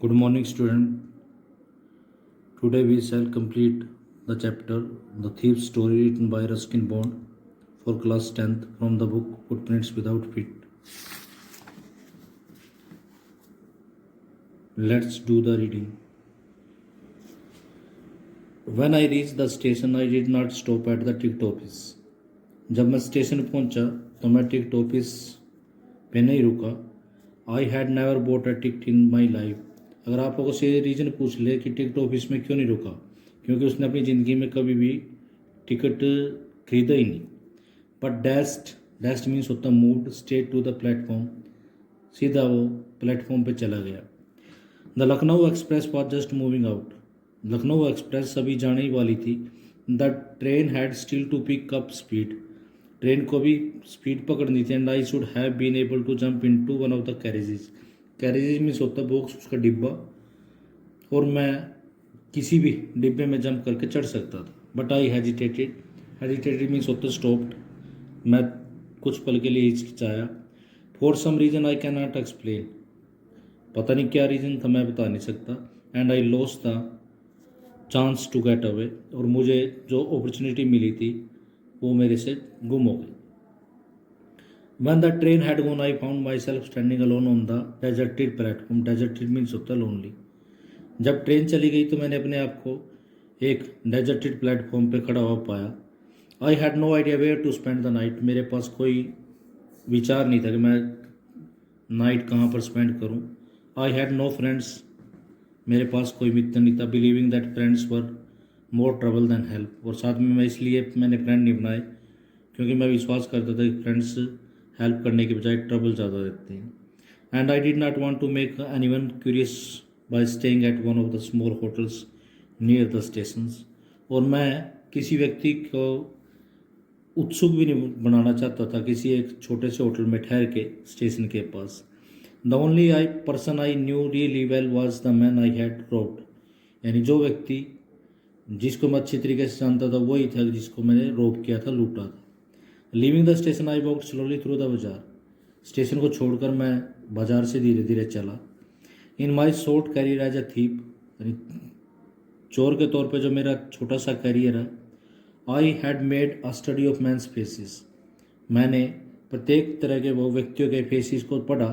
Good morning, student. Today we shall complete the chapter The Thief's Story written by Ruskin Bond for class 10th from the book Footprints Without Feet. Let's do the reading. When I reached the station, I did not stop at the ticket office. जब मैं station पहुंचा तो मैं ticket office पे नहीं रुका. I had never boat a ticket in my life. अगर आप लोगों से रीज़न पूछ ले कि टिकट ऑफिस में क्यों नहीं रुका, क्योंकि उसने अपनी ज़िंदगी में कभी भी टिकट खरीदा ही नहीं. बट डैस्ट मीन्स होता moved straight to the platform. सीधा वो प्लेटफॉर्म पे चला गया. The Lucknow Express was just moving out. Lucknow Express अभी जाने ही वाली थी. The train had still to pick up speed. Train को भी स्पीड पकड़नी थी. And I should have been able to jump into one of the carriages. Carriages means होता बॉक्स, उसका डिब्बा, और मैं किसी भी डिब्बे में जंप करके चढ़ सकता था. बट आई हेजिटेटेड मीन्स होता स्टॉप्ड. मैं कुछ पल के लिए हिचकिचाया. For some reason I can not explain. पता नहीं क्या रीज़न था, मैं बता नहीं सकता. And I lost the chance to get away. और मुझे जो अपॉर्चुनिटी मिली थी वो मेरे से गुम हो गई. When the train had gone, I found myself standing alone on the deserted platform. Deserted means होता lonely. जब ट्रेन चली गई तो मैंने अपने आप को एक डेजर्टेड प्लेटफॉर्म पे खड़ा हुआ पाया. I had no idea where to spend the night. मेरे पास कोई विचार नहीं था कि मैं नाइट कहाँ पर स्पेंड करूँ. I had no friends. मेरे पास कोई मित्र नहीं था. Believing that friends were more trouble than help. और साथ में मैं इसलिए मैंने फ्रेंड नहीं बनाए क्योंकि मैं विश्वास करता था कि फ्रेंड्स हेल्प करने के बजाय ट्रबल ज़्यादा देते हैं. And I did not want to make anyone curious by staying at one of the small hotels near the stations. और मैं किसी व्यक्ति को उत्सुक भी नहीं बनाना चाहता था किसी एक छोटे से होटल में ठहर के स्टेशन के पास. The only person I knew really well was the man I had robbed. यानी जो व्यक्ति जिसको मैं अच्छी तरीके से जानता था वही था जिसको मैंने रोब किया था, लूटा था. Leaving the station I walked slowly through the bazaar. Station को छोड़कर मैं बाजार से धीरे धीरे चला. In my short career as a thief, यानी चोर के तौर पे जो मेरा छोटा सा कैरियर है. I had made a study of men's faces. मैंने प्रत्येक तरह के वो व्यक्तियों के फेसिस को पढ़ा.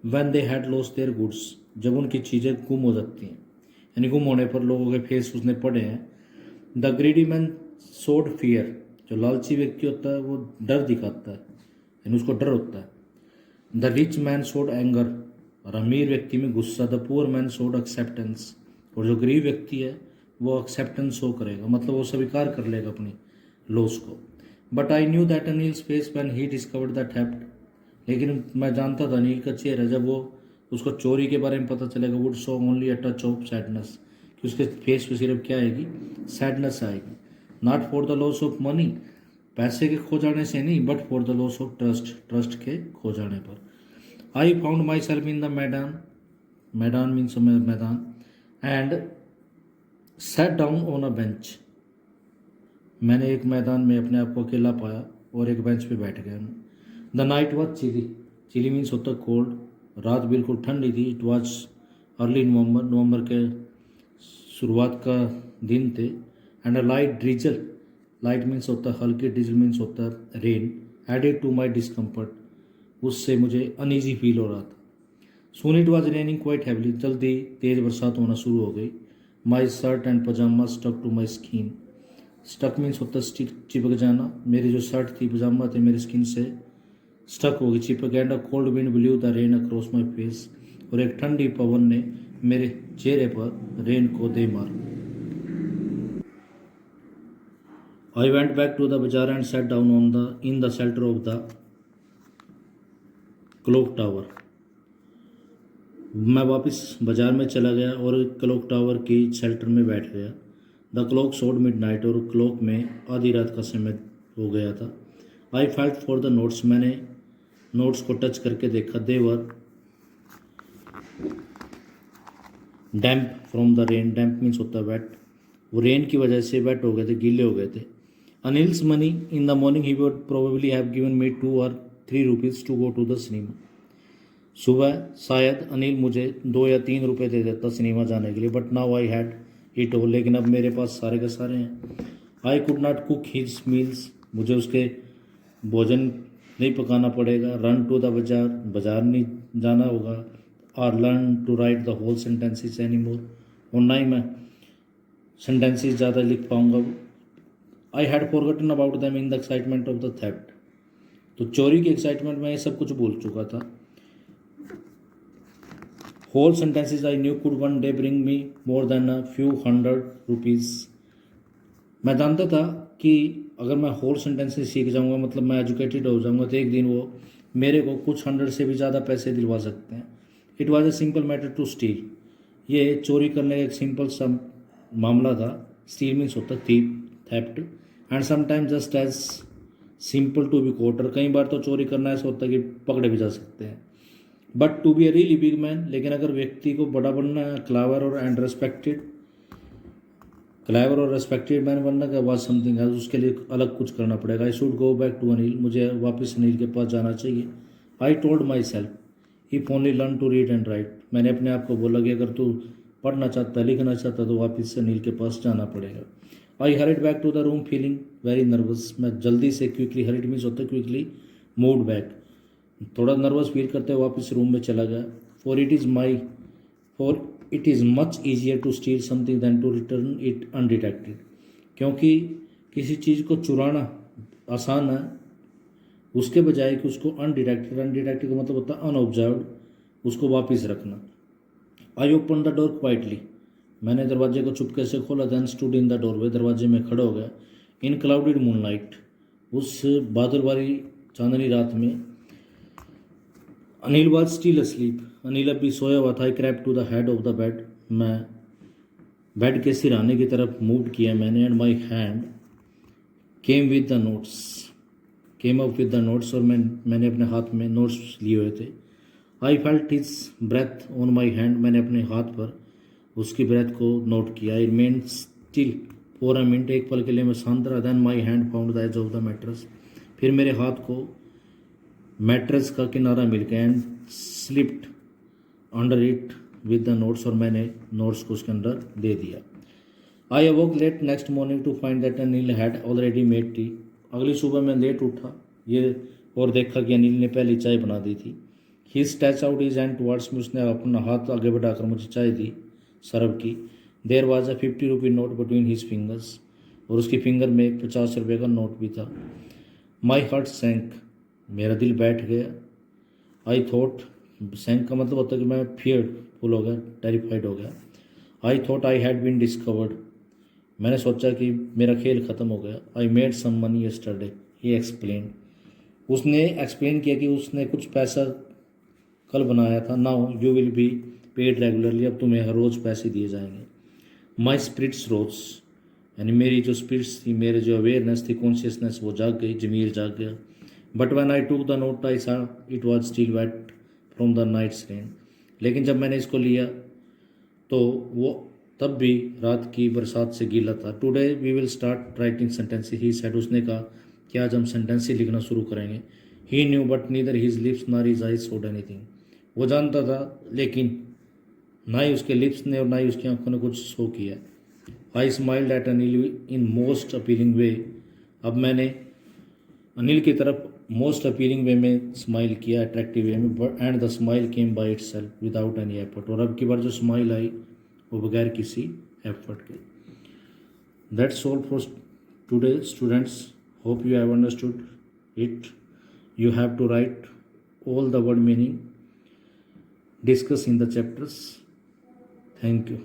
When they had lost their goods, जब उनकी चीज़ें गुम हो जाती हैं, यानी गुम होने पर लोगों के फेस उसने पढ़े हैं. The greedy man showed fear. जो लालची व्यक्ति होता है वो डर दिखाता है, यानी उसको डर होता है. The rich man showed anger. और अमीर व्यक्ति में गुस्सा. The poor man showed acceptance. और जो गरीब व्यक्ति है वो एक्सेप्टेंस शो करेगा, मतलब वो स्वीकार कर लेगा अपनी लॉस को. But I knew that Anil's face when he discovered the theft. लेकिन मैं जानता था अनिल का चेहरा जब वो उसको चोरी के बारे में पता चलेगा, would show only a touch of sadness, कि उसके फेस पे सिर्फ क्या आएगी, सैडनेस आएगी. Not for the loss of money, पैसे के खो जाने से नहीं, but for the loss of trust के खो जाने पर. I found my self in the मैदान मीन्स मैदान, and sat down on a bench. मैंने एक मैदान में अपने आप को अकेला पाया और एक बेंच पे बैठ गया. The night was chilly means होता कोल्ड. रात बिल्कुल ठंडी थी. इट वॉज अर्ली नवंबर के शुरुआत का दिन थे. And a light drizzle. Light means होता है हल्की, ड्रिजल मीन्स होता है rain. Added to my discomfort. उससे मुझे अनईजी फील हो रहा था. Soon it was raining quite heavily. जल्दी तेज़ बरसात होना शुरू हो गई. My shirt and pyjama stuck to my skin. Stuck means होता है चिपक जाना. मेरी जो शर्ट थी पजामा थे मेरी स्किन से स्टक हो गई, चिपक. And a cold wind blue the rain across my face. और एक ठंडी पवन ने मेरे चेहरे पर रेन को दे मार. I went back to the bazaar and sat down in the shelter of the clock tower. मैं वापस बाजार में चला गया और क्लॉक टावर की शेल्टर में बैठ गया. The clock showed midnight. और क्लॉक में आधी रात का समय हो गया था. I felt for the notes. मैंने नोट्स को टच करके देखा. They were damp from the rain. Damp means होता है वेट. वो रेन की वजह से वेट हो गए थे, गीले हो गए थे. Anil's money. In the morning he would probably have given me 2 or 3 rupees to go to the cinema. सुबह शायद अनिल मुझे 2 या 3 रुपए दे देता सिनेमा जाने के लिए, but now I had it all, लेकिन अब मेरे पास सारे के सारे हैं। I could not cook his meals, मुझे उसके भोजन नहीं पकाना पड़ेगा। रन टू द बाजार, बाजार नहीं जाना होगा। और learn to write the whole sentences any more, और ना ही मैं सेंटेंसेस ज़्यादा लिख पाऊँगा। I had forgotten about them in the excitement of the theft, तो चोरी के एक्साइटमेंट में ये सब कुछ भूल चुका था। Whole sentences I knew could one day bring me more than a few hundred rupees, मैं जानता था कि अगर मैं होल सेंटेंसेस सीख जाऊंगा, मतलब मैं एजुकेटेड हो जाऊंगा, तो एक दिन वो मेरे को कुछ 100 से भी ज़्यादा पैसे दिलवा सकते हैं। It was a simple matter to steal, ये चोरी करने का एक सिंपल सा मामला था। स्टील मीन्स होता thief, theft, and sometime just as simple to be caught, कई बार तो चोरी करना ऐसा होता है कि पकड़े भी जा सकते हैं। But to be a really big man, लेकिन अगर व्यक्ति को बड़ा बनना है, क्लावर और एंड रेस्पेक्टेड, क्लाइवर और रेस्पेक्टेड मैन बनना का वाज समथिंग है, उसके लिए अलग कुछ करना पड़ेगा। I should go back to Anil, मुझे वापस अनिल के पास जाना चाहिए। I told myself if only learn to read and write, मैंने अपने आप को बोला कि अगर तू पढ़ना चाहता, लिखना चाहता, तो वापस से अनिल के पास जाना पड़ेगा। I hurried back to the room feeling very nervous, मैं जल्दी से क्विकली, हरिड मीन्स होता है क्विकली, मूव बैक, थोड़ा नर्वस फील करते हुए वापस रूम में चला गया। For it is much easier to steal something than to return it undetected, क्योंकि किसी चीज़ को चुराना आसान है उसके बजाय कि उसको अनडिटेक्टेड, अनडिटेक्टेड का मतलब होता है अनऑब्जर्व्ड, उसको वापस रखना। I open the door quietly, मैंने दरवाजे को चुपके से खोला। Then stood in the doorway, दरवाजे में खड़ा हो गया। इन क्लाउडेड मूनलाइट, उस बादल वाली चांदनी रात में। Anil was still asleep, Anil अब भी सोया हुआ था। I crept to the head of the bed, मैं बेड के सिरहाने की तरफ मूव किया मैंने। And my hand came with the notes, came up with the notes, और मैंने अपने हाथ में नोट्स लिए हुए थे। I felt his breath on my hand, मैंने अपने हाथ पर उसकी ब्रेथ को नोट किया। I remain still for a minute, एक पल के लिए मैं शांत रहा। Then my hand found the edge of the mattress, फिर मेरे हाथ को मैट्रेस का किनारा मिल गया। And slipped under it with the notes, और मैंने नोट्स को उसके अंदर दे दिया। I awoke late next morning to find that Anil had already made tea, अगली सुबह मैं लेट उठा ये और देखा कि अनिल ने पहली चाय बना दी थी। He stretched out his hand towards me, उसने अपना हाथ आगे बढ़ाकर मुझे चाय दी, सर्व की। There was a 50 rupee note between his fingers, और उसकी फिंगर में एक 50 रुपये का नोट भी था। माई हार्ट सैंक, मेरा दिल बैठ गया। आई थॉट, सैंक का मतलब होता है कि मैं फियरफुल हो गया, टेरिफाइड हो गया। I thought I had been discovered, मैंने सोचा कि मेरा खेल ख़त्म हो गया। I made some money yesterday, he explain, उसने एक्सप्लेन किया कि उसने कुछ पैसा कल बनाया था। Now you will be paid regularly, अब तुम्हें हर रोज़ पैसे दिए जाएंगे। माई स्पिरिट्स रोज, यानी मेरी जो स्पिरिट्स थी, मेरे जो अवेयरनेस थी, कॉन्शियसनेस, वो जाग गई, जमीर जाग गया। But when I took the note I saw it was still wet from the night's rain, लेकिन जब मैंने इसको लिया तो वो तब भी रात की बरसात से गीला था। Today we will start writing sentences, he said, उसने कहा कि आज हम सेंटेंसेस लिखना शुरू करेंगे। He knew but neither his lips nor his eyes showed anything, वो जानता था लेकिन ना ही उसके लिप्स ने और ना ही उसकी आंखों ने कुछ शो किया। I smiled at Anil in most appealing way, अब मैंने अनिल की तरफ मोस्ट अपीलिंग वे में स्माइल किया, अट्रैक्टिव वे में। And the smile came by itself without any effort, और अब की बार जो स्माइल आई वो बगैर किसी एफर्ट के। That's all for today students, hope you have understood it. You have to write all the word meaning, discuss in the chapters. Thank you.